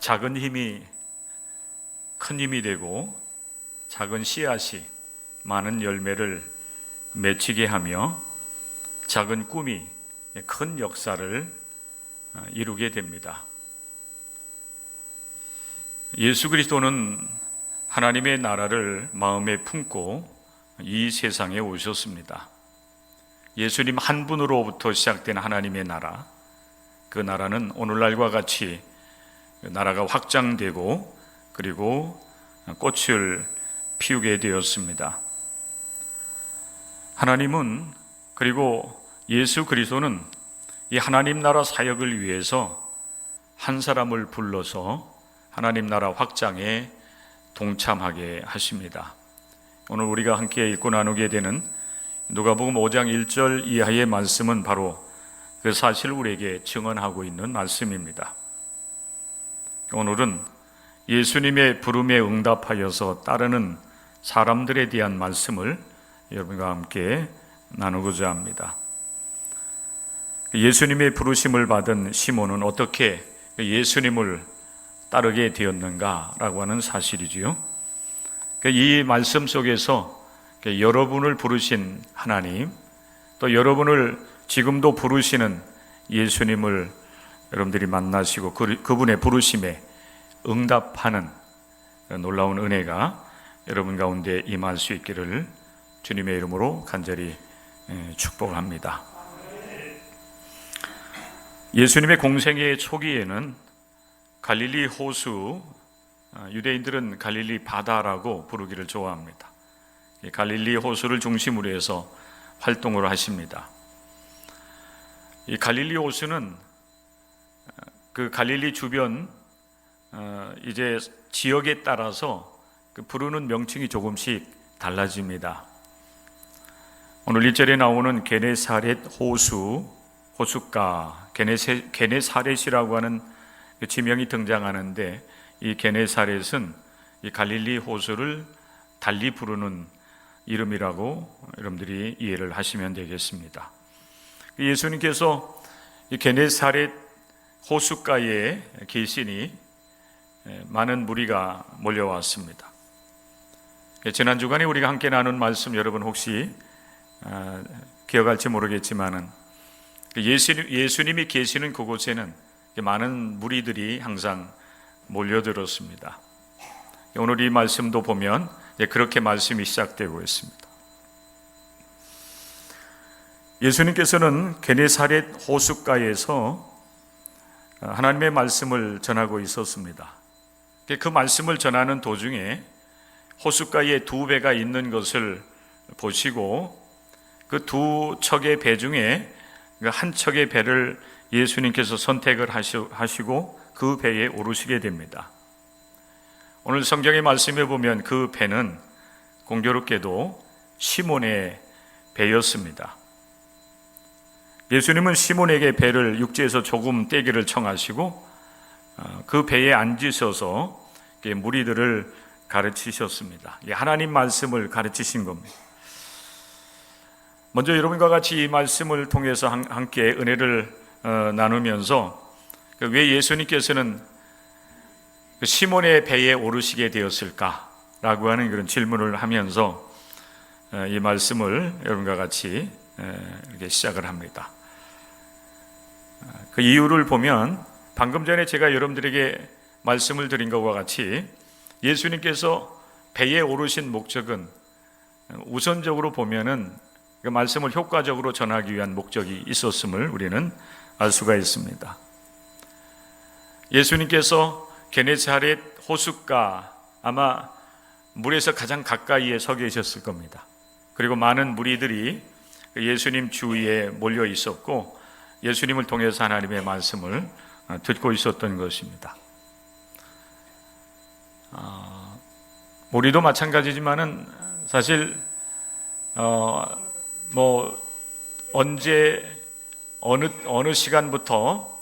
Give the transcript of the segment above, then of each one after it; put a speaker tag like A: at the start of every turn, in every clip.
A: 작은 힘이 큰 힘이 되고 작은 씨앗이 많은 열매를 맺히게 하며 작은 꿈이 큰 역사를 이루게 됩니다. 예수 그리스도는 하나님의 나라를 마음에 품고 이 세상에 오셨습니다. 예수님 한 분으로부터 시작된 하나님의 나라, 그 나라는 오늘날과 같이 나라가 확장되고 그리고 꽃을 피우게 되었습니다. 하나님은, 그리고 예수 그리스도는 이 하나님 나라 사역을 위해서 한 사람을 불러서 하나님 나라 확장에 동참하게 하십니다. 오늘 우리가 함께 읽고 나누게 되는 누가복음 5장 1절 이하의 말씀은 바로 그 사실을 우리에게 증언하고 있는 말씀입니다. 오늘은 예수님의 부름에 응답하여서 따르는 사람들에 대한 말씀을 여러분과 함께 나누고자 합니다. 예수님의 부르심을 받은 시몬은 어떻게 예수님을 따르게 되었는가라고 하는 사실이지요. 이 말씀 속에서 여러분을 부르신 하나님, 또 여러분을 지금도 부르시는 예수님을 여러분들이 만나시고 그분의 부르심에 응답하는 놀라운 은혜가 여러분 가운데 임할 수 있기를 주님의 이름으로 간절히 축복합니다. 예수님의 공생의 초기에는 갈릴리 호수, 유대인들은 갈릴리 바다라고 부르기를 좋아합니다. 갈릴리 호수를 중심으로 해서 활동을 하십니다. 이 갈릴리 호수는 그 갈릴리 주변 이제 지역에 따라서 그 부르는 명칭이 조금씩 달라집니다. 오늘 1절에 나오는 게네사렛 호수, 호숫가, 게네사렛이라고 하는 그 지명이 등장하는데, 이 게네사렛은 이 갈릴리 호수를 달리 부르는 이름이라고 여러분들이 이해를 하시면 되겠습니다. 예수님께서 이 게네사렛 호숫가에 계시니 많은 무리가 몰려왔습니다. 지난 주간에 우리가 함께 나눈 말씀 여러분 혹시 기억할지 모르겠지만은 예수님이 계시는 그곳에는 많은 무리들이 항상 몰려들었습니다. 오늘 이 말씀도 보면 그렇게 말씀이 시작되고 있습니다. 예수님께서는 게네사렛 호숫가에서 하나님의 말씀을 전하고 있었습니다. 그 말씀을 전하는 도중에 호숫가에 두 배가 있는 것을 보시고 그 두 척의 배 중에 한 척의 배를 예수님께서 선택을 하시고 그 배에 오르시게 됩니다. 오늘 성경의 말씀에 보면 그 배는 공교롭게도 시몬의 배였습니다. 예수님은 시몬에게 배를 육지에서 조금 떼기를 청하시고 그 배에 앉으셔서 무리들을 가르치셨습니다. 하나님 말씀을 가르치신 겁니다. 먼저 여러분과 같이 이 말씀을 통해서 함께 은혜를 나누면서 왜 예수님께서는 시몬의 배에 오르시게 되었을까라고 하는 그런 질문을 하면서 이 말씀을 여러분과 같이 이렇게 시작을 합니다. 그 이유를 보면 방금 전에 제가 여러분들에게 말씀을 드린 것과 같이 예수님께서 배에 오르신 목적은 우선적으로 보면은 그 말씀을 효과적으로 전하기 위한 목적이 있었음을 우리는 알 수가 있습니다. 예수님께서 게네사렛 호숫가, 아마 물에서 가장 가까이에 서 계셨을 겁니다. 그리고 많은 무리들이 예수님 주위에 몰려 있었고 예수님을 통해서 하나님의 말씀을 듣고 있었던 것입니다. 우리도 마찬가지지만은 사실 언제 어느 시간부터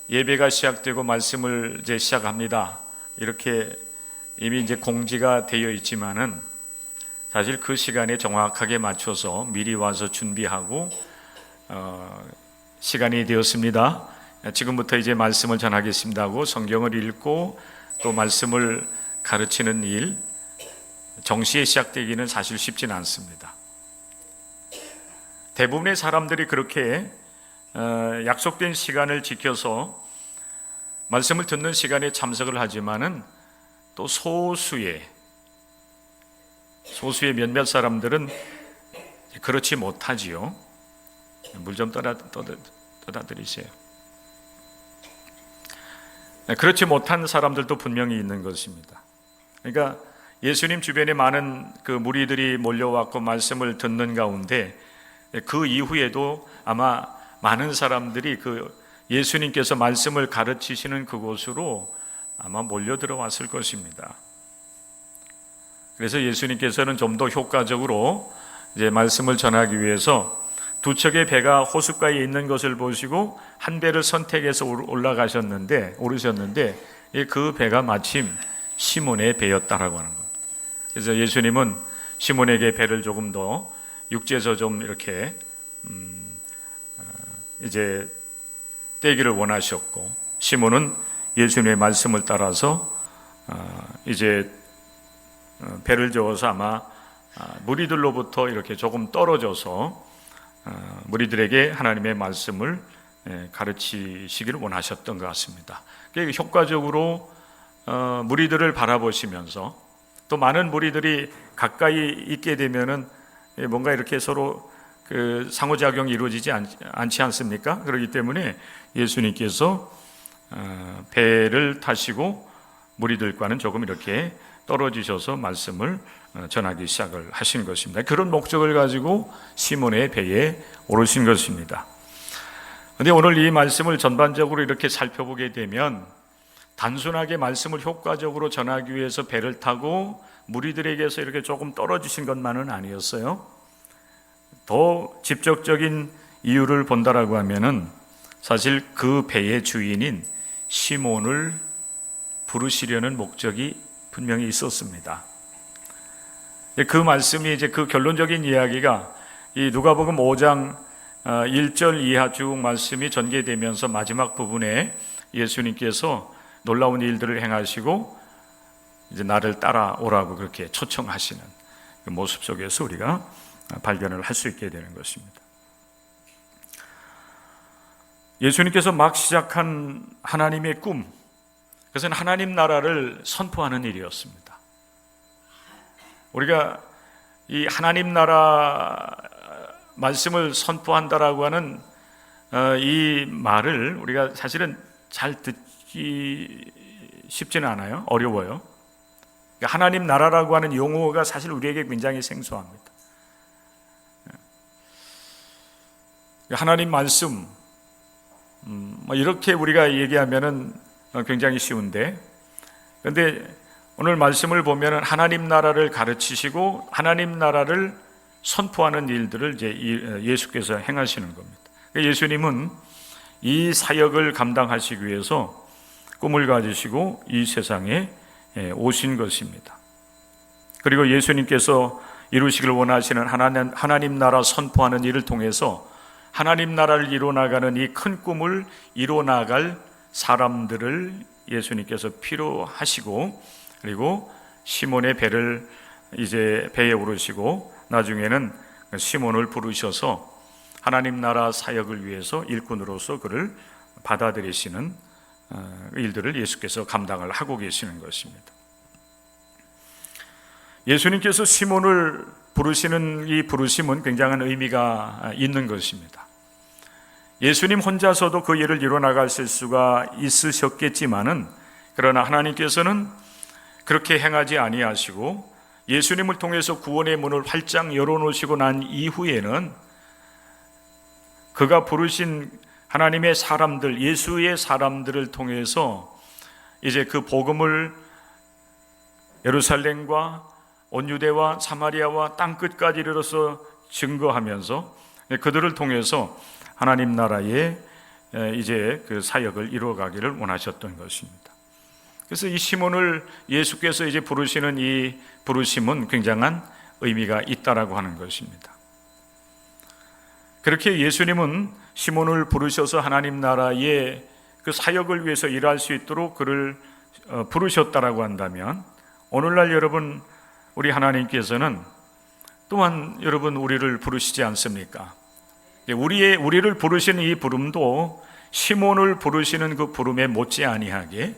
A: 예배가 시작되고 말씀을 이제 시작합니다. 이렇게 이미 이제 공지가 되어 있지만은 사실 그 시간에 정확하게 맞춰서 미리 와서 준비하고 시간이 되었습니다. 지금부터 이제 말씀을 전하겠습니다 하고 성경을 읽고 또 말씀을 가르치는 일, 정시에 시작되기는 사실 쉽지는 않습니다. 대부분의 사람들이 그렇게 약속된 시간을 지켜서 말씀을 듣는 시간에 참석을 하지만은 또 소수의 몇몇 사람들은 그렇지 못하지요. 물 좀 떠다 드리세요. 그렇지 못한 사람들도 분명히 있는 것입니다. 그러니까 예수님 주변에 많은 그 무리들이 몰려왔고 말씀을 듣는 가운데 그 이후에도 아마 많은 사람들이 그 예수님께서 말씀을 가르치시는 그곳으로 아마 몰려 들어왔을 것입니다. 그래서 예수님께서는 좀 더 효과적으로 이제 말씀을 전하기 위해서 두 척의 배가 호숫가에 있는 것을 보시고 한 배를 선택해서 오르셨는데 그 배가 마침 시몬의 배였다라고 하는 겁니다. 그래서 예수님은 시몬에게 배를 조금 더 육지에서 좀 이렇게 이제 떼기를 원하셨고, 시몬은 예수님의 말씀을 따라서 이제 배를 저어서 아마 무리들로부터 이렇게 조금 떨어져서 무리들에게 하나님의 말씀을 가르치시기를 원하셨던 것 같습니다. 효과적으로 무리들을 바라보시면서 또 많은 무리들이 가까이 있게 되면은 뭔가 이렇게 서로 그 상호작용이 이루어지지 않지 않습니까? 그렇기 때문에 예수님께서 배를 타시고 무리들과는 조금 이렇게 떨어지셔서 말씀을 전하기 시작을 하신 것입니다. 그런 목적을 가지고 시몬의 배에 오르신 것입니다. 그런데 오늘 이 말씀을 전반적으로 이렇게 살펴보게 되면 단순하게 말씀을 효과적으로 전하기 위해서 배를 타고 무리들에게서 이렇게 조금 떨어지신 것만은 아니었어요. 더 직접적인 이유를 본다라고 하면은 사실 그 배의 주인인 시몬을 부르시려는 목적이 분명히 있었습니다. 그 말씀이 이제 그 결론적인 이야기가 이 누가복음 5장 1절 이하 쭉 말씀이 전개되면서 마지막 부분에 예수님께서 놀라운 일들을 행하시고 이제 나를 따라오라고 그렇게 초청하시는 그 모습 속에서 우리가 발견을 할 수 있게 되는 것입니다. 예수님께서 막 시작한 하나님의 꿈, 그것은 하나님 나라를 선포하는 일이었습니다. 우리가 이 하나님 나라 말씀을 선포한다라고 하는 이 말을 우리가 사실은 잘 듣기 쉽지는 않아요. 어려워요. 하나님 나라라고 하는 용어가 사실 우리에게 굉장히 생소합니다. 하나님 말씀, 이렇게 우리가 얘기하면은 굉장히 쉬운데, 그런데 오늘 말씀을 보면 하나님 나라를 가르치시고 하나님 나라를 선포하는 일들을 이제 예수께서 행하시는 겁니다. 예수님은 이 사역을 감당하시기 위해서 꿈을 가지시고 이 세상에 오신 것입니다. 그리고 예수님께서 이루시길 원하시는 하나님 나라 선포하는 일을 통해서 하나님 나라를 이루어나가는 이 큰 꿈을 이루어나갈 사람들을 예수님께서 필요하시고, 그리고 시몬의 배를 이제 배에 오르시고 나중에는 시몬을 부르셔서 하나님 나라 사역을 위해서 일꾼으로서 그를 받아들이시는 일들을 예수께서 감당을 하고 계시는 것입니다. 예수님께서 시몬을 부르시는 이 부르심은 굉장한 의미가 있는 것입니다. 예수님 혼자서도 그 일을 이뤄나가실 수가 있으셨겠지만은, 그러나 하나님께서는 그렇게 행하지 아니하시고 예수님을 통해서 구원의 문을 활짝 열어놓으시고 난 이후에는 그가 부르신 하나님의 사람들, 예수의 사람들을 통해서 이제 그 복음을 예루살렘과 온 유대와 사마리아와 땅끝까지 이르러서 증거하면서 그들을 통해서 하나님 나라의 이제 그 사역을 이루어가기를 원하셨던 것입니다. 그래서 이 시몬을 예수께서 이제 부르시는 이 부르심은 굉장한 의미가 있다라고 하는 것입니다. 그렇게 예수님은 시몬을 부르셔서 하나님 나라의 그 사역을 위해서 일할 수 있도록 그를 부르셨다라고 한다면, 오늘날 여러분, 우리 하나님께서는 또한 여러분 우리를 부르시지 않습니까? 우리를 부르시는 이 부름도 시몬을 부르시는 그 부름에 못지 아니하게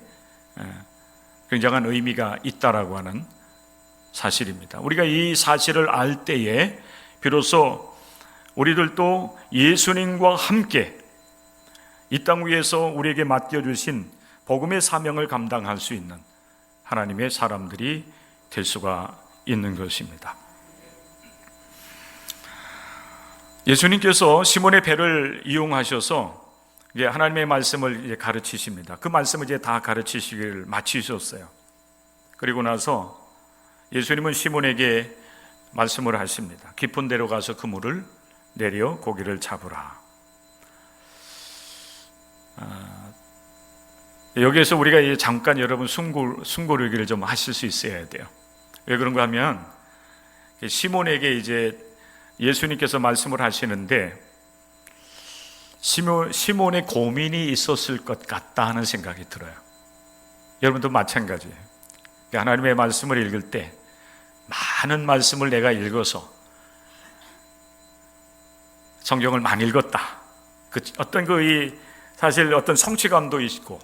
A: 굉장한 의미가 있다라고 하는 사실입니다. 우리가 이 사실을 알 때에 비로소 우리들도 예수님과 함께 이 땅 위에서 우리에게 맡겨주신 복음의 사명을 감당할 수 있는 하나님의 사람들이 될 수가 있는 것입니다. 예수님께서 시몬의 배를 이용하셔서 하나님의 말씀을 가르치십니다. 그 말씀을 이제 다 가르치시기를 마치셨어요. 그리고 나서 예수님은 시몬에게 말씀을 하십니다. 깊은 데로 가서 그물을 내려 고기를 잡으라. 여기에서 우리가 잠깐 여러분 숨고르기를 좀 하실 수 있어야 돼요. 왜 그런가 하면 시몬에게 이제 예수님께서 말씀을 하시는데 시몬의 고민이 있었을 것 같다 하는 생각이 들어요. 여러분도 마찬가지예요. 하나님의 말씀을 읽을 때 많은 말씀을 내가 읽어서 성경을 많이 읽었다. 사실 어떤 성취감도 있고,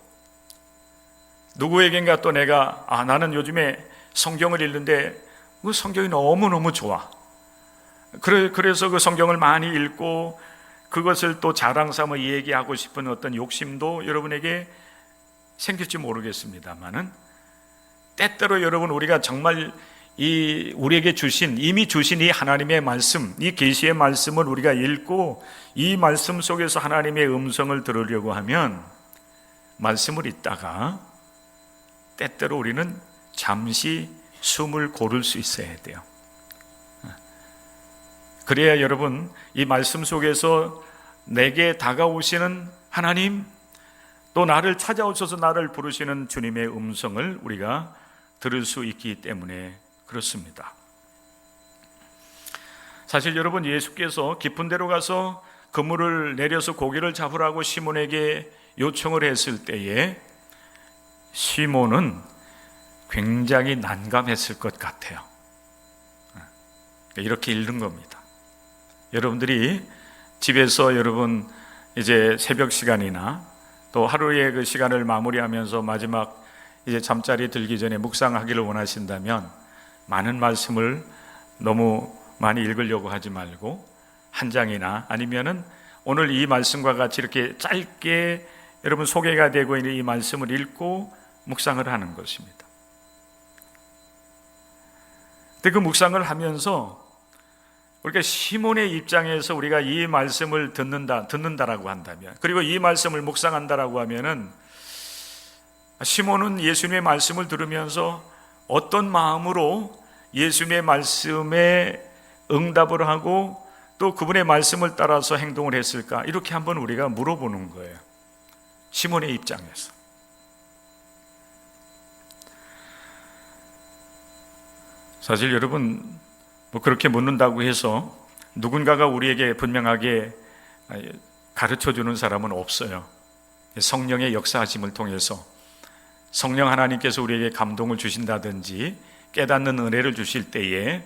A: 누구에겐가 또 내가 나는 요즘에 성경을 읽는데 그 성경이 너무너무 좋아. 그래서 그 성경을 많이 읽고 그것을 또 자랑 삼아 얘기하고 싶은 어떤 욕심도 여러분에게 생길지 모르겠습니다만은, 때때로 여러분 우리가 정말 우리에게 이미 주신 이 하나님의 말씀, 이 계시의 말씀을 우리가 읽고 이 말씀 속에서 하나님의 음성을 들으려고 하면 말씀을 읽다가 때때로 우리는 잠시 숨을 고를 수 있어야 돼요. 그래야 여러분 이 말씀 속에서 내게 다가오시는 하나님, 또 나를 찾아오셔서 나를 부르시는 주님의 음성을 우리가 들을 수 있기 때문에 그렇습니다. 사실 여러분, 예수께서 깊은 데로 가서 그물을 내려서 고기를 잡으라고 시몬에게 요청을 했을 때에 시몬은 굉장히 난감했을 것 같아요. 이렇게 읽는 겁니다. 여러분들이 집에서 여러분 이제 새벽 시간이나 또 하루의 그 시간을 마무리하면서 마지막 이제 잠자리 들기 전에 묵상하기를 원하신다면 많은 말씀을 너무 많이 읽으려고 하지 말고 한 장이나 아니면은 오늘 이 말씀과 같이 이렇게 짧게 여러분 소개가 되고 있는 이 말씀을 읽고 묵상을 하는 것입니다. 근데 그 묵상을 하면서 우리가 시몬의 입장에서 우리가 이 말씀을 듣는다라고 한다면, 그리고 이 말씀을 묵상한다라고 하면은 시몬은 예수님의 말씀을 들으면서 어떤 마음으로 예수님의 말씀에 응답을 하고 또 그분의 말씀을 따라서 행동을 했을까? 이렇게 한번 우리가 물어보는 거예요. 시몬의 입장에서. 사실 여러분, 그렇게 묻는다고 해서 누군가가 우리에게 분명하게 가르쳐주는 사람은 없어요. 성령의 역사하심을 통해서 성령 하나님께서 우리에게 감동을 주신다든지 깨닫는 은혜를 주실 때에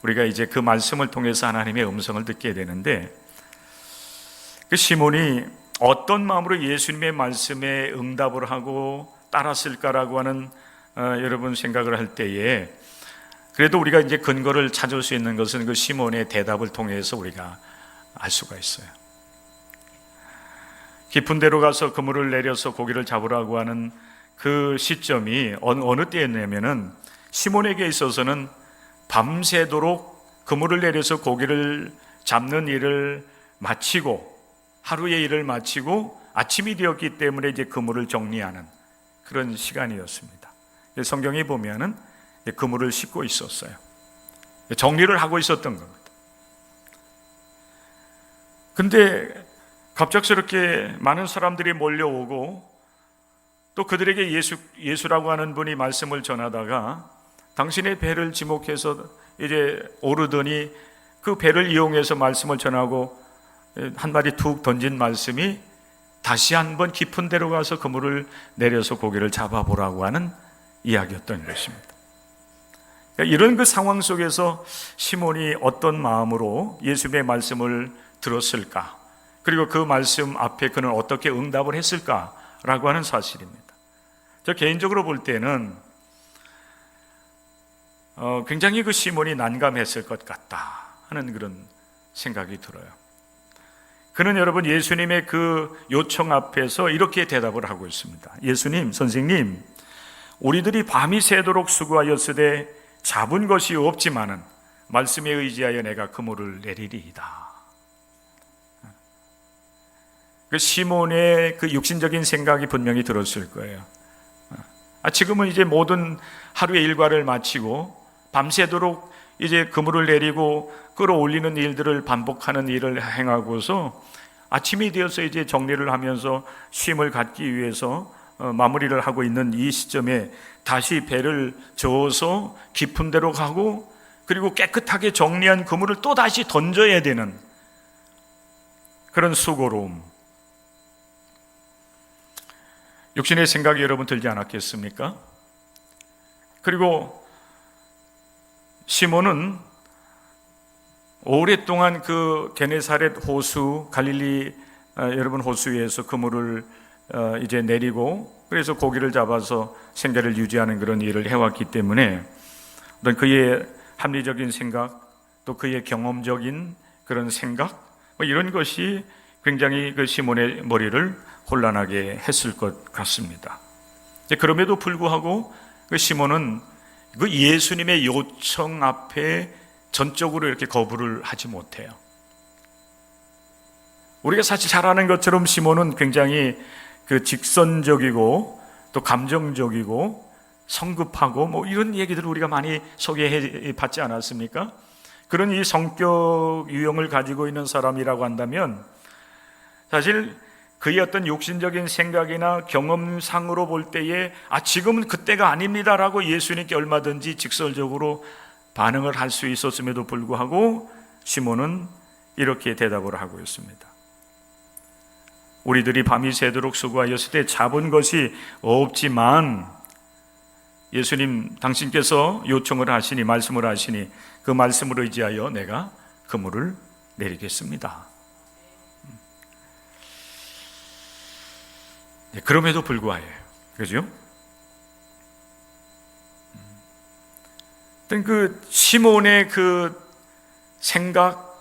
A: 우리가 이제 그 말씀을 통해서 하나님의 음성을 듣게 되는데, 그 시몬이 어떤 마음으로 예수님의 말씀에 응답을 하고 따랐을까라고 하는 여러분 생각을 할 때에, 그래도 우리가 이제 근거를 찾을 수 있는 것은 그 시몬의 대답을 통해서 우리가 알 수가 있어요. 깊은 데로 가서 그물을 내려서 고기를 잡으라고 하는 그 시점이 어느 때였냐면은 시몬에게 있어서는 밤새도록 그물을 내려서 고기를 잡는 일을 마치고 하루의 일을 마치고 아침이 되었기 때문에 이제 그물을 정리하는 그런 시간이었습니다. 성경에 보면은 그물을 싣고 있었어요. 정리를 하고 있었던 겁니다. 근데 갑작스럽게 많은 사람들이 몰려오고 또 그들에게 예수라고 하는 분이 말씀을 전하다가 당신의 배를 지목해서 이제 오르더니 그 배를 이용해서 말씀을 전하고 한 마디 툭 던진 말씀이 다시 한번 깊은 데로 가서 그물을 내려서 고기를 잡아보라고 하는 이야기였던 것입니다. 이런 그 상황 속에서 시몬이 어떤 마음으로 예수님의 말씀을 들었을까, 그리고 그 말씀 앞에 그는 어떻게 응답을 했을까라고 하는 사실입니다. 저 개인적으로 볼 때는 굉장히 그 시몬이 난감했을 것 같다 하는 그런 생각이 들어요. 그는 여러분 예수님의 그 요청 앞에서 이렇게 대답을 하고 있습니다. 예수님, 선생님, 우리들이 밤이 새도록 수고하였으되 잡은 것이 없지만은 말씀에 의지하여 내가 그물을 내리리이다. 그 시몬의 그 육신적인 생각이 분명히 들었을 거예요. 지금은 이제 모든 하루의 일과를 마치고 밤새도록 이제 그물을 내리고 끌어올리는 일들을 반복하는 일을 행하고서 아침이 되어서 이제 정리를 하면서 쉼을 갖기 위해서 마무리를 하고 있는 이 시점에 다시 배를 저어서 깊은 데로 가고, 그리고 깨끗하게 정리한 그물을 또 다시 던져야 되는 그런 수고로움, 육신의 생각이 여러분 들지 않았겠습니까? 그리고 시몬은 오랫동안 그 게네사렛 호수, 갈릴리 여러분 호수에서 그물을 이제 내리고, 그래서 고기를 잡아서 생계를 유지하는 그런 일을 해왔기 때문에 어떤 그의 합리적인 생각, 또 그의 경험적인 그런 생각, 이런 것이 굉장히 그 시몬의 머리를 혼란하게 했을 것 같습니다. 그럼에도 불구하고 그 시몬은 그 예수님의 요청 앞에 전적으로 이렇게 거부를 하지 못해요. 우리가 사실 잘 아는 것처럼 시몬은 굉장히 그 직선적이고 또 감정적이고 성급하고 뭐 이런 얘기들을 우리가 많이 소개해 받지 않았습니까? 그런 이 성격 유형을 가지고 있는 사람이라고 한다면 사실 그의 어떤 육신적인 생각이나 경험상으로 볼 때에 지금은 그때가 아닙니다라고 예수님께 얼마든지 직설적으로 반응을 할 수 있었음에도 불구하고 시몬은 이렇게 대답을 하고 있습니다. 우리들이 밤이 새도록 수고하였을 때 잡은 것이 없지만, 예수님 당신께서 요청을 하시니, 말씀을 하시니 그 말씀을 의지하여 내가 그물을 내리겠습니다. 그럼에도 불구하고, 그죠? 그 시몬의 그 생각,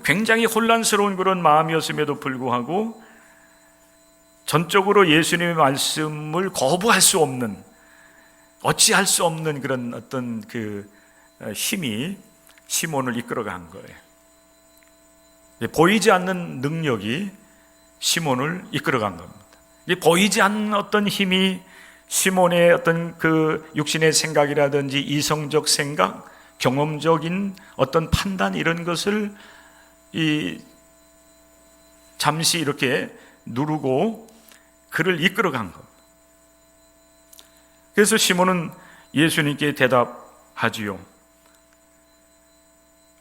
A: 굉장히 혼란스러운 그런 마음이었음에도 불구하고 전적으로 예수님의 말씀을 거부할 수 없는, 어찌할 수 없는 그런 어떤 그 힘이 시몬을 이끌어간 거예요. 보이지 않는 능력이 시몬을 이끌어간 겁니다. 보이지 않는 어떤 힘이 시몬의 어떤 그 육신의 생각이라든지 이성적 생각, 경험적인 어떤 판단, 이런 것을 잠시 이렇게 누르고 그를 이끌어간 겁니다. 그래서 시몬은 예수님께 대답하지요.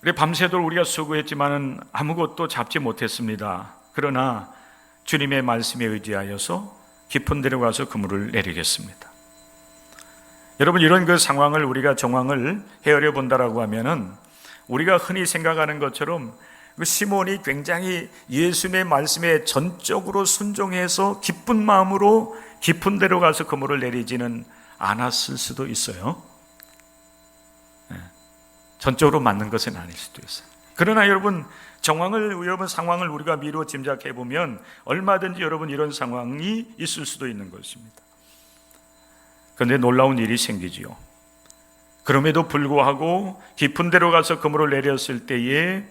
A: 그래, 밤새도록 우리가 수고했지만 아무것도 잡지 못했습니다. 그러나 주님의 말씀에 의지하여서 깊은 데로 가서 그물을 내리겠습니다. 여러분, 이런 그 상황을 우리가 정황을 헤아려 본다라고 하면은 우리가 흔히 생각하는 것처럼 그 시몬이 굉장히 예수님의 말씀에 전적으로 순종해서 기쁜 마음으로 깊은 데로 가서 그물을 내리지는 않았을 수도 있어요. 전적으로 맞는 것은 아닐 수도 있어요. 그러나 여러분, 상황을 우리가 미루어 짐작해 보면 얼마든지 여러분 이런 상황이 있을 수도 있는 것입니다. 그런데 놀라운 일이 생기지요. 그럼에도 불구하고 깊은 데로 가서 그물을 내렸을 때에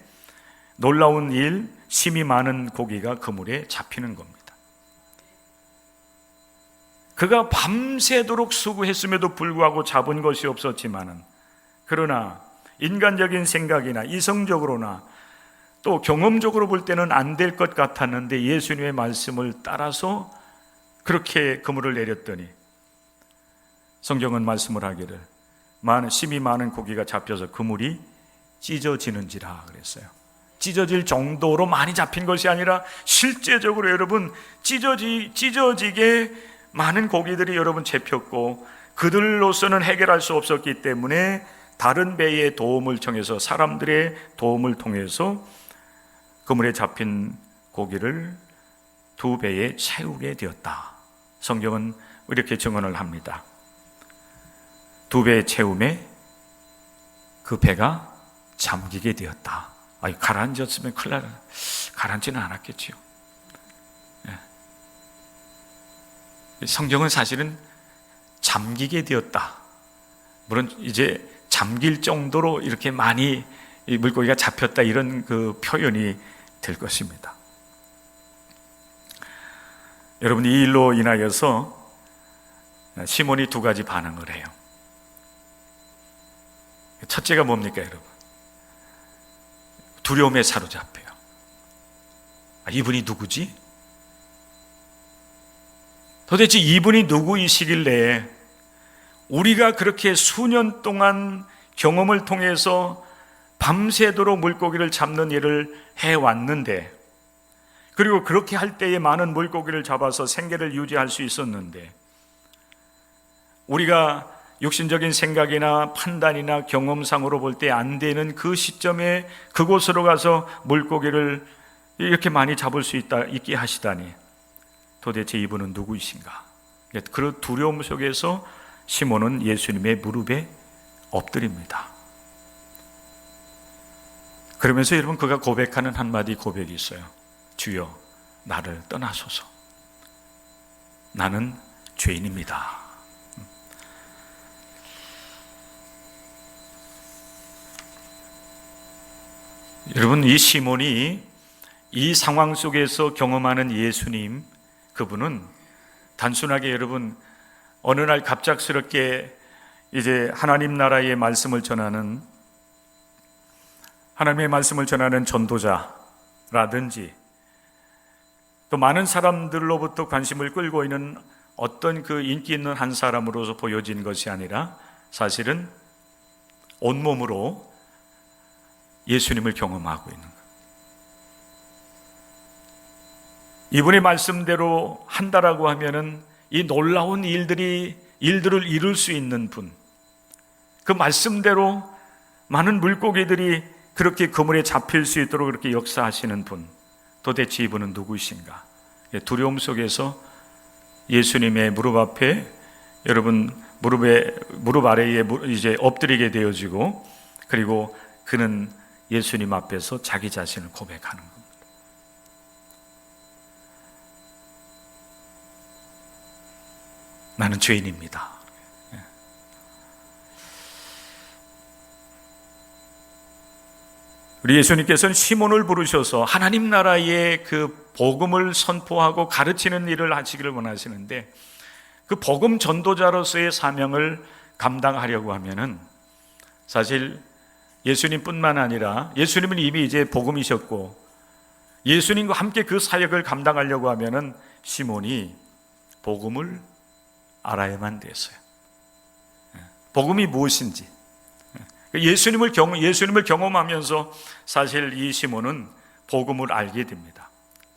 A: 놀라운 일, 심이 많은 고기가 그물에 잡히는 겁니다. 그가 밤새도록 수고했음에도 불구하고 잡은 것이 없었지만은, 그러나 인간적인 생각이나 이성적으로나 또 경험적으로 볼 때는 안 될 것 같았는데 예수님의 말씀을 따라서 그렇게 그물을 내렸더니 성경은 말씀을 하기를 심이 많은 고기가 잡혀서 그물이 찢어지는지라 그랬어요. 찢어질 정도로 많이 잡힌 것이 아니라 실제적으로 여러분 찢어지게 많은 고기들이 여러분 잡혔고, 그들로서는 해결할 수 없었기 때문에 다른 배의 도움을 청해서, 사람들의 도움을 통해서 그물에 잡힌 고기를 두 배에 채우게 되었다. 성경은 이렇게 증언을 합니다. 두 배의 채움에 그 배가 잠기게 되었다. 가라앉았으면 큰일 나요. 가라앉지는 않았겠지요. 성경은 사실은 잠기게 되었다. 물론 이제 잠길 정도로 이렇게 많이 물고기가 잡혔다, 이런 그 표현이 될 것입니다. 여러분, 이 일로 인하여서 시몬이 두 가지 반응을 해요. 첫째가 뭡니까, 여러분? 두려움에 사로잡혀요. 이분이 누구지? 도대체 이분이 누구이시길래 우리가 그렇게 수년 동안 경험을 통해서 밤새도록 물고기를 잡는 일을 해왔는데, 그리고 그렇게 할 때에 많은 물고기를 잡아서 생계를 유지할 수 있었는데, 우리가 육신적인 생각이나 판단이나 경험상으로 볼 때 안 되는 그 시점에 그곳으로 가서 물고기를 이렇게 많이 잡을 수 있게 하시다니, 도대체 이분은 누구이신가? 그 두려움 속에서 시몬은 예수님의 무릎에 엎드립니다. 그러면서 여러분, 그가 고백하는 한마디 고백이 있어요. 주여, 나를 떠나소서. 나는 죄인입니다. 여러분, 이 시몬이 이 상황 속에서 경험하는 예수님, 그분은 단순하게 여러분 어느 날 갑작스럽게 이제 하나님 나라의 말씀을 전하는, 하나님의 말씀을 전하는 전도자라든지 또 많은 사람들로부터 관심을 끌고 있는 어떤 그 인기 있는 한 사람으로서 보여진 것이 아니라, 사실은 온몸으로 예수님을 경험하고 있는 거예요. 이분의 말씀대로 한다라고 하면은 이 놀라운 일들을 이룰 수 있는 분, 그 말씀대로 많은 물고기들이 그렇게 그물에 잡힐 수 있도록 그렇게 역사하시는 분, 도대체 이분은 누구이신가? 두려움 속에서 예수님의 무릎 앞에, 여러분 무릎 아래에 이제 엎드리게 되어지고, 그리고 그는 예수님 앞에서 자기 자신을 고백하는 겁니다. 나는 죄인입니다. 우리 예수님께서는 시몬을 부르셔서 하나님 나라의 그 복음을 선포하고 가르치는 일을 하시기를 원하시는데, 그 복음 전도자로서의 사명을 감당하려고 하면은 사실 예수님뿐만 아니라, 예수님은 이미 이제 복음이셨고 예수님과 함께 그 사역을 감당하려고 하면은 시몬이 복음을 알아야만 됐어요. 복음이 무엇인지, 예수님을 경험하면서 사실 이 시몬은 복음을 알게 됩니다.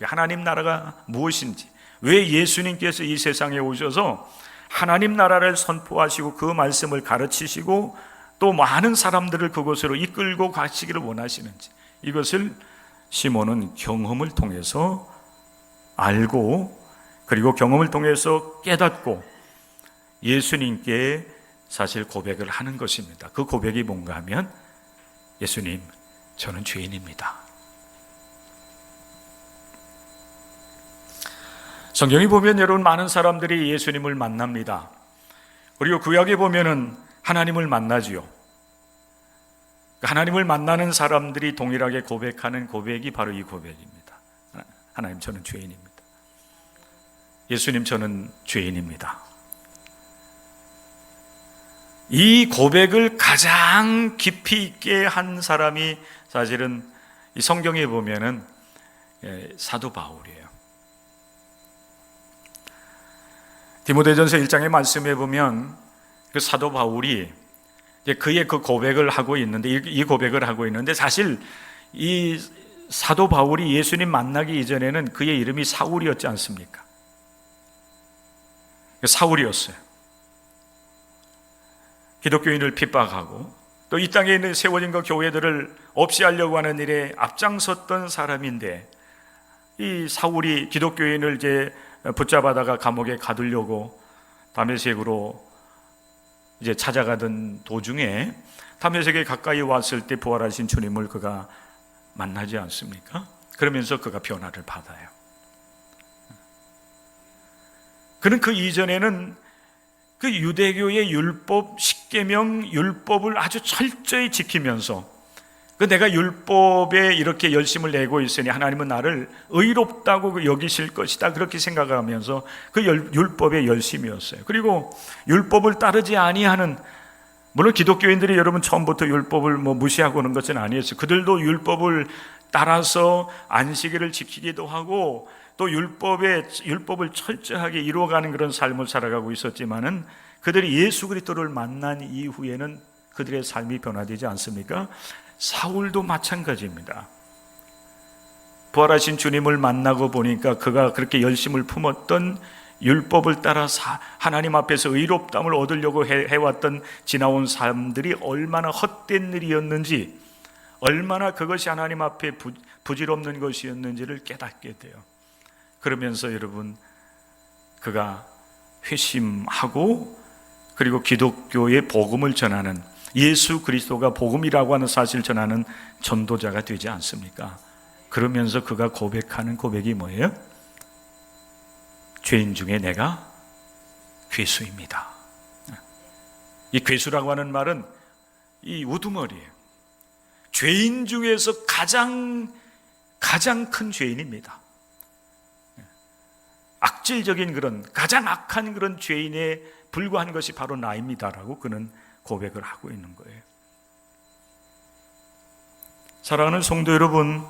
A: 하나님 나라가 무엇인지, 왜 예수님께서 이 세상에 오셔서 하나님 나라를 선포하시고 그 말씀을 가르치시고 또 많은 사람들을 그곳으로 이끌고 가시기를 원하시는지, 이것을 시몬은 경험을 통해서 알고, 그리고 경험을 통해서 깨닫고 예수님께 사실 고백을 하는 것입니다. 그 고백이 뭔가 하면, 예수님, 저는 죄인입니다. 성경에 보면 여러분, 많은 사람들이 예수님을 만납니다. 그리고 구약에 보면은 하나님을 만나지요. 하나님을 만나는 사람들이 동일하게 고백하는 고백이 바로 이 고백입니다. 하나님, 저는 죄인입니다. 예수님, 저는 죄인입니다. 이 고백을 가장 깊이 있게 한 사람이 사실은 이 성경에 보면은 사도 바울이에요. 디모데전서 1장의 말씀에 보면 그 사도 바울이 그의 그 고백을 하고 있는데, 이 고백을 하고 있는데, 사실 이 사도 바울이 예수님 만나기 이전에는 그의 이름이 사울이었지 않습니까? 사울이었어요. 기독교인을 핍박하고 또 이 땅에 있는 세워진 그 교회들을 없이 하려고 하는 일에 앞장섰던 사람인데, 이 사울이 기독교인을 이제 붙잡아다가 감옥에 가두려고 다메섹으로 이제 찾아가던 도중에 다메섹에 가까이 왔을 때 부활하신 주님을 그가 만나지 않습니까? 그러면서 그가 변화를 받아요. 그는 그 이전에는 그 유대교의 율법, 십계명 율법을 아주 철저히 지키면서 내가 율법에 이렇게 열심을 내고 있으니 하나님은 나를 의롭다고 여기실 것이다, 그렇게 생각하면서 그 율법에 열심이었어요. 그리고 율법을 따르지 아니하는, 물론 기독교인들이 여러분 처음부터 율법을 무시하고 오는 것은 아니었어요. 그들도 율법을 따라서 안식일을 지키기도 하고 또 율법을 철저하게 이루어가는 그런 삶을 살아가고 있었지만은, 그들이 예수 그리스도를 만난 이후에는 그들의 삶이 변화되지 않습니까? 사울도 마찬가지입니다. 부활하신 주님을 만나고 보니까 그가 그렇게 열심을 품었던 율법을 따라 하나님 앞에서 의롭다함을 얻으려고 해왔던 지나온 삶들이 얼마나 헛된 일이었는지, 얼마나 그것이 하나님 앞에 부질없는 것이었는지를 깨닫게 돼요. 그러면서 여러분, 그가 회심하고 그리고 기독교의 복음을 전하는, 예수 그리스도가 복음이라고 하는 사실을 전하는 전도자가 되지 않습니까? 그러면서 그가 고백하는 고백이 뭐예요? 죄인 중에 내가 괴수입니다. 이 괴수라고 하는 말은 이 우두머리예요. 죄인 중에서 가장 큰 죄인입니다. 악질적인 그런, 가장 악한 그런 죄인에 불과한 것이 바로 나입니다라고 그는 고백을 하고 있는 거예요. 사랑하는 성도 여러분,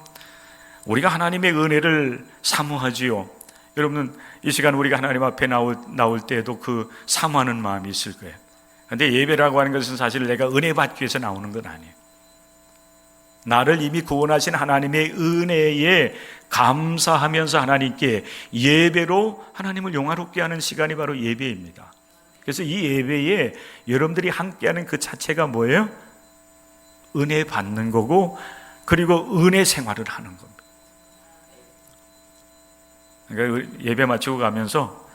A: 우리가 하나님의 은혜를 사모하지요. 여러분은 이 시간 우리가 하나님 앞에 나올 때에도 그 사모하는 마음이 있을 거예요. 그런데 예배라고 하는 것은 사실 내가 은혜 받기 위해서 나오는 건 아니에요. 나를 이미 구원하신 하나님의 은혜에 감사하면서 하나님께 예배로 하나님을 영화롭게 하는 시간이 바로 예배입니다. 그래서 이 예배에 여러분들이 함께하는 그 자체가 뭐예요? 은혜 받는 거고, 그리고 은혜 생활을 하는 겁니다. 그러니까 예배 마치고 가면서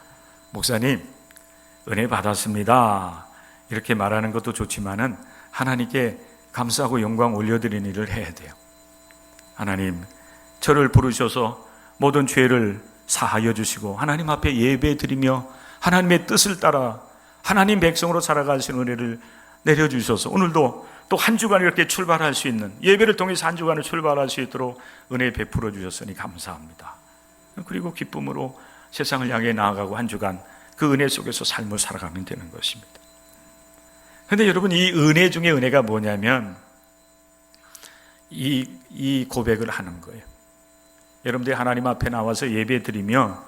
A: 목사님 은혜 받았습니다 이렇게 말하는 것도 좋지만은 하나님께 감사하고 영광 올려드리는 일을 해야 돼요. 하나님, 저를 부르셔서 모든 죄를 사하여 주시고 하나님 앞에 예배 드리며 하나님의 뜻을 따라 하나님 백성으로 살아갈 수 있는 은혜를 내려주셔서 오늘도 또 한 주간 이렇게 출발할 수 있는, 예배를 통해서 한 주간을 출발할 수 있도록 은혜 베풀어 주셨으니 감사합니다. 그리고 기쁨으로 세상을 향해 나아가고 한 주간 그 은혜 속에서 삶을 살아가면 되는 것입니다. 그런데 여러분, 이 은혜 중에 은혜가 뭐냐면 이 고백을 하는 거예요. 여러분들이 하나님 앞에 나와서 예배 드리면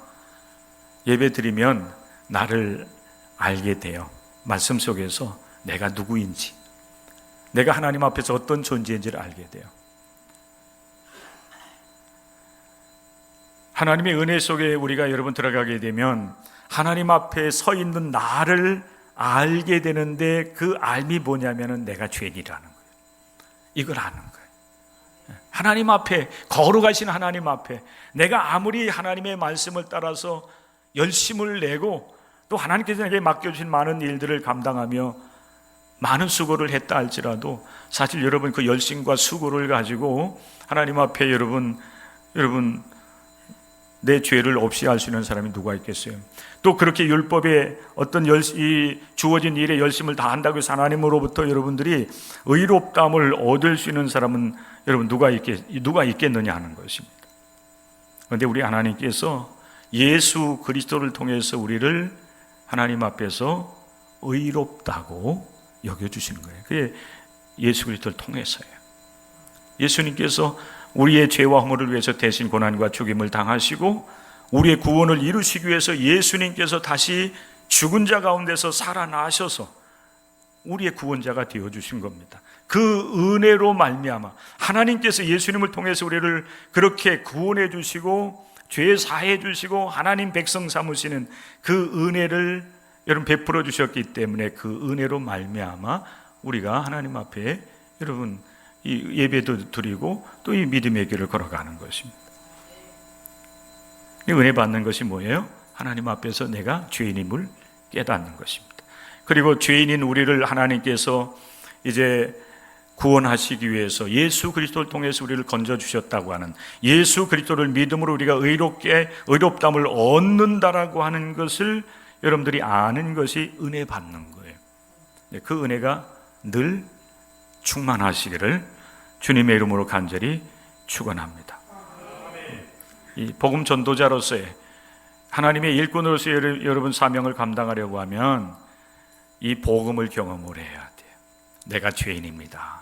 A: 나를 알게 돼요. 말씀 속에서 내가 누구인지, 내가 하나님 앞에서 어떤 존재인지를 알게 돼요. 하나님의 은혜 속에 우리가 여러분 들어가게 되면 하나님 앞에 서 있는 나를 알게 되는데, 그 알미 뭐냐면은 내가 죄인이라는 거예요. 이걸 아는 거예요. 하나님 앞에, 거룩하신 하나님 앞에 내가 아무리 하나님의 말씀을 따라서 열심을 내고 또 하나님께서 내게 맡겨주신 많은 일들을 감당하며 많은 수고를 했다 할지라도, 사실 여러분 그 열심과 수고를 가지고 하나님 앞에 여러분 내 죄를 없이 할 수 있는 사람이 누가 있겠어요? 또 그렇게 율법에 어떤 이 주어진 일에 열심을 다한다고 해서 하나님으로부터 여러분들이 의롭다함을 얻을 수 있는 사람은 여러분 누가 있겠느냐 하는 것입니다. 그런데 우리 하나님께서 예수 그리스도를 통해서 우리를 하나님 앞에서 의롭다고 여겨주시는 거예요. 그게 예수 그리스도를 통해서예요. 예수님께서 우리의 죄와 허물을 위해서 대신 고난과 죽임을 당하시고 우리의 구원을 이루시기 위해서 예수님께서 다시 죽은 자 가운데서 살아나셔서 우리의 구원자가 되어주신 겁니다. 그 은혜로 말미암아 하나님께서 예수님을 통해서 우리를 그렇게 구원해 주시고 죄 사해 주시고 하나님 백성 삼으시는 그 은혜를 여러분 베풀어 주셨기 때문에 그 은혜로 말미암아 우리가 하나님 앞에 여러분 이 예배도 드리고 또 이 믿음의 길을 걸어가는 것입니다. 이 은혜 받는 것이 뭐예요? 하나님 앞에서 내가 죄인임을 깨닫는 것입니다. 그리고 죄인인 우리를 하나님께서 이제 구원하시기 위해서 예수 그리스도를 통해서 우리를 건져주셨다고 하는, 예수 그리스도를 믿음으로 우리가 의롭다함을 얻는다라고 하는 것을 여러분들이 아는 것이 은혜 받는 거예요. 그 은혜가 늘 충만하시기를 주님의 이름으로 간절히 축원합니다. 이 복음 전도자로서의 하나님의 일꾼으로서 여러분 사명을 감당하려고 하면 이 복음을 경험을 해야 돼요. 내가 죄인입니다.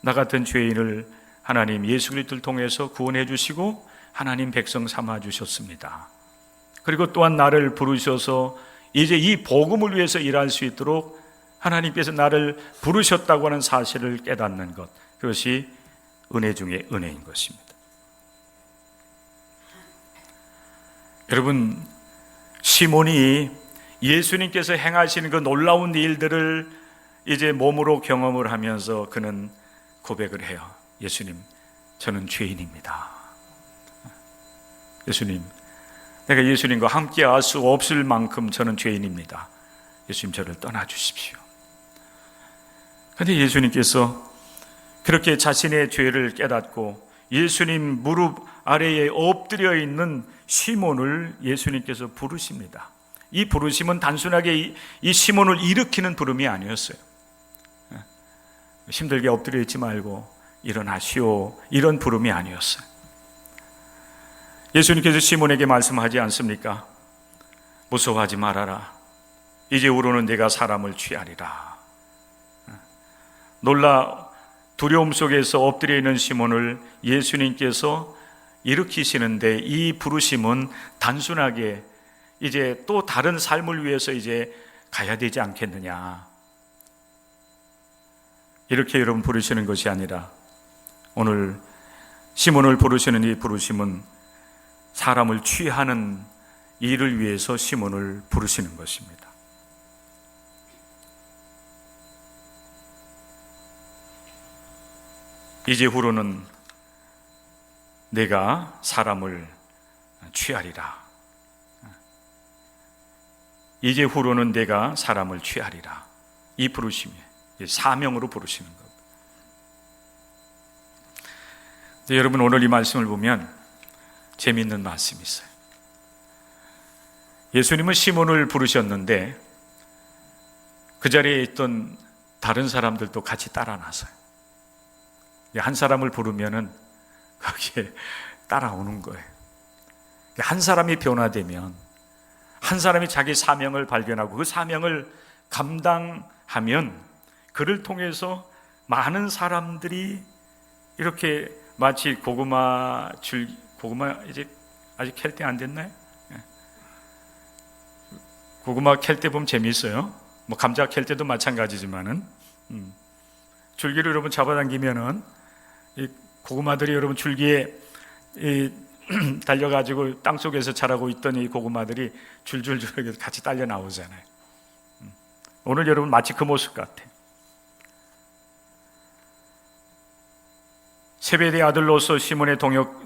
A: 나 같은 죄인을 하나님 예수 그리스도를 통해서 구원해 주시고 하나님 백성 삼아 주셨습니다. 그리고 또한 나를 부르셔서 이제 이 복음을 위해서 일할 수 있도록 하나님께서 나를 부르셨다고 하는 사실을 깨닫는 것, 그것이 은혜 중에 은혜인 것입니다. 여러분, 시몬이 예수님께서 행하시는 그 놀라운 일들을 이제 몸으로 경험을 하면서 그는 고백을 해요. 예수님, 저는 죄인입니다. 예수님, 내가 예수님과 함께 할 수 없을 만큼 저는 죄인입니다. 예수님, 저를 떠나주십시오. 그런데 예수님께서 그렇게 자신의 죄를 깨닫고 예수님 무릎 아래에 엎드려 있는 시몬을 예수님께서 부르십니다. 이 부르심은 단순하게 이 시몬을 일으키는 부름이 아니었어요. 힘들게 엎드려 있지 말고 일어나시오, 이런 부름이 아니었어요. 예수님께서 시몬에게 말씀하지 않습니까? 무서워하지 말아라. 이제후로는 내가 사람을 취하리라. 놀라 두려움 속에서 엎드려 있는 시몬을 예수님께서 일으키시는데, 이 부르심은 단순하게 이제 또 다른 삶을 위해서 이제 가야 되지 않겠느냐, 이렇게 여러분 부르시는 것이 아니라, 오늘 시몬을 부르시는 이 부르심은 사람을 취하는 일을 위해서 시몬을 부르시는 것입니다. 이제후로는 내가 사람을 취하리라. 이제후로는 내가 사람을 취하리라. 이 부르심이 사명으로 부르시는 겁니다. 여러분, 오늘 이 말씀을 보면 재미있는 말씀이 있어요. 예수님은 시몬을 부르셨는데 그 자리에 있던 다른 사람들도 같이 따라 나서요. 한 사람을 부르면은 거기에 따라오는 거예요. 한 사람이 변화되면, 한 사람이 자기 사명을 발견하고 그 사명을 감당하면 그를 통해서 많은 사람들이 이렇게 마치 고구마 이제 아직 캘 때 안 됐나요? 고구마 캘 때 보면 재미있어요. 뭐 감자 캘 때도 마찬가지지만은 줄기를 여러분 잡아당기면은 이 고구마들이 여러분 줄기에 달려가지고 땅속에서 자라고 있던 이 고구마들이 줄줄줄 같이 딸려 나오잖아요. 오늘 여러분 마치 그 모습 같아요. 세베대의 아들로서 시몬의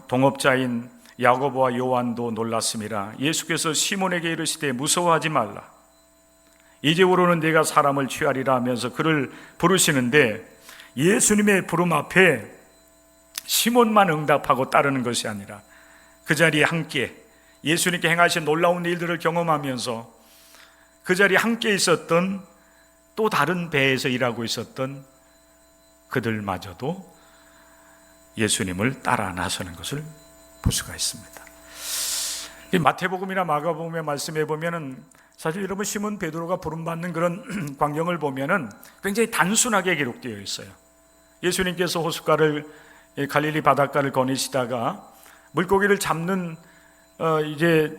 A: 동업자인 야고보와 요한도 놀랐습니다. 예수께서 시몬에게 이르시되 무서워하지 말라. 이제후로는 내가 사람을 취하리라 하면서 그를 부르시는데, 예수님의 부름 앞에 시몬만 응답하고 따르는 것이 아니라 그 자리에 함께 예수님께 행하신 놀라운 일들을 경험하면서 그 자리에 함께 있었던 또 다른 배에서 일하고 있었던 그들마저도 예수님을 따라 나서는 것을 볼 수가 있습니다. 이 마태복음이나 마가복음의 말씀해 보면은 사실 여러분 시몬 베드로가 부름받는 그런 광경을 보면은 굉장히 단순하게 기록되어 있어요. 예수님께서 호숫가를 갈릴리 바닷가를 거니시다가 물고기를 잡는 이제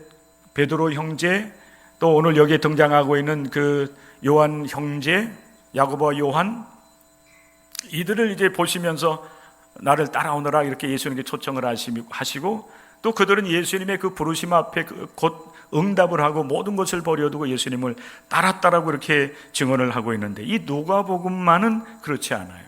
A: 베드로 형제, 또 오늘 여기에 등장하고 있는 그 요한 형제, 야고보와 요한, 이들을 이제 보시면서 나를 따라오너라 이렇게 예수님께 초청을 하시고, 또 그들은 예수님의 그 부르심 앞에 곧 응답을 하고 모든 것을 버려두고 예수님을 따랐다라고 이렇게 증언을 하고 있는데, 이 누가복음만은 그렇지 않아요.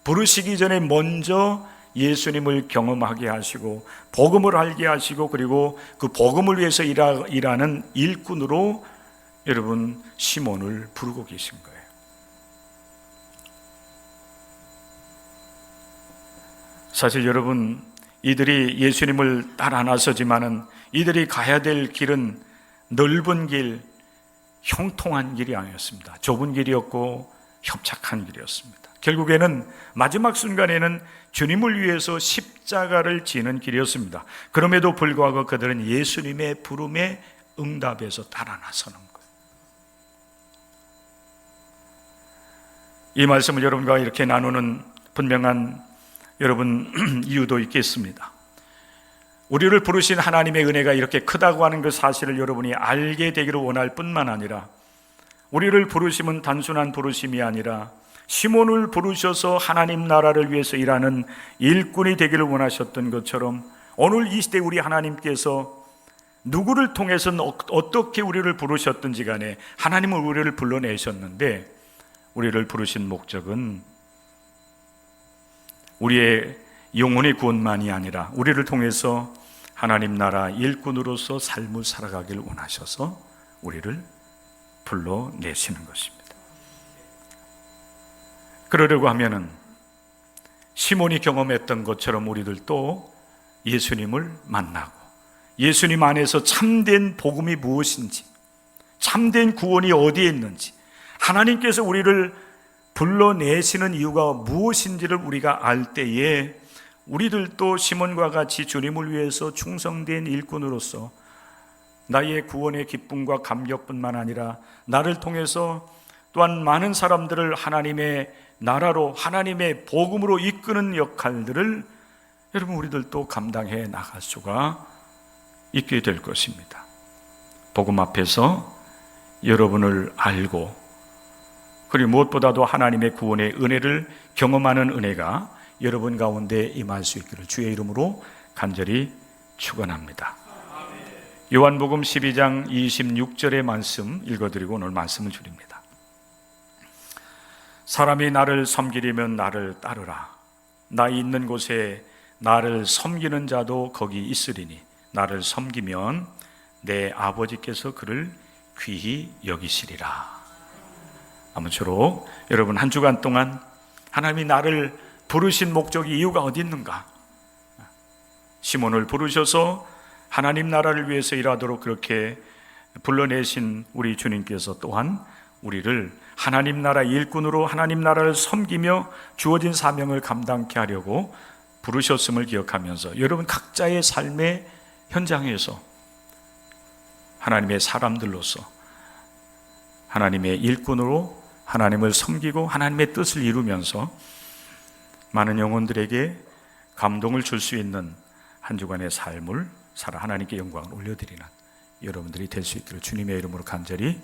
A: 부르시기 전에 먼저 예수님을 경험하게 하시고 복음을 알게 하시고, 그리고 그 복음을 위해서 일하는 일꾼으로 여러분 시몬을 부르고 계신 거예요. 사실 여러분, 이들이 예수님을 따라 나서지만은 이들이 가야 될 길은 넓은 길, 형통한 길이 아니었습니다. 좁은 길이었고 협착한 길이었습니다. 결국에는 마지막 순간에는 주님을 위해서 십자가를 지는 길이었습니다. 그럼에도 불구하고 그들은 예수님의 부름에 응답해서 따라 나서는 거예요. 이 말씀을 여러분과 이렇게 나누는 분명한 여러분 이유도 있겠습니다. 우리를 부르신 하나님의 은혜가 이렇게 크다고 하는 그 사실을 여러분이 알게 되기를 원할 뿐만 아니라, 우리를 부르심은 단순한 부르심이 아니라 시몬을 부르셔서 하나님 나라를 위해서 일하는 일꾼이 되기를 원하셨던 것처럼, 오늘 이 시대 우리 하나님께서 누구를 통해서는 어떻게 우리를 부르셨든지 간에 하나님은 우리를 불러내셨는데, 우리를 부르신 목적은 우리의 영혼의 구원만이 아니라 우리를 통해서 하나님 나라 일꾼으로서 삶을 살아가기를 원하셔서 우리를 불러내시는 것입니다. 그러려고 하면은 시몬이 경험했던 것처럼 우리들도 예수님을 만나고, 예수님 안에서 참된 복음이 무엇인지, 참된 구원이 어디에 있는지, 하나님께서 우리를 불러내시는 이유가 무엇인지를 우리가 알 때에 우리들도 시몬과 같이 주님을 위해서 충성된 일꾼으로서 나의 구원의 기쁨과 감격뿐만 아니라 나를 통해서 또한 많은 사람들을 하나님의 나라로, 하나님의 복음으로 이끄는 역할들을 여러분 우리들도 감당해 나갈 수가 있게 될 것입니다. 복음 앞에서 여러분을 알고, 그리고 무엇보다도 하나님의 구원의 은혜를 경험하는 은혜가 여러분 가운데 임할 수 있기를 주의 이름으로 간절히 축원합니다. 요한복음 12장 26절의 말씀 읽어드리고 오늘 말씀을 드립니다. 사람이 나를 섬기려면 나를 따르라. 나 있는 곳에 나를 섬기는 자도 거기 있으리니 나를 섬기면 내 아버지께서 그를 귀히 여기시리라. 아무쪼록 여러분 한 주간 동안 하나님이 나를 부르신 목적이, 이유가 어디 있는가? 시몬을 부르셔서 하나님 나라를 위해서 일하도록 그렇게 불러내신 우리 주님께서 또한 우리를 하나님 나라 일꾼으로 하나님 나라를 섬기며 주어진 사명을 감당케 하려고 부르셨음을 기억하면서 여러분 각자의 삶의 현장에서 하나님의 사람들로서 하나님의 일꾼으로 하나님을 섬기고 하나님의 뜻을 이루면서 많은 영혼들에게 감동을 줄 수 있는 한 주간의 삶을 살아 하나님께 영광을 올려드리는 여러분들이 될 수 있기를 주님의 이름으로 간절히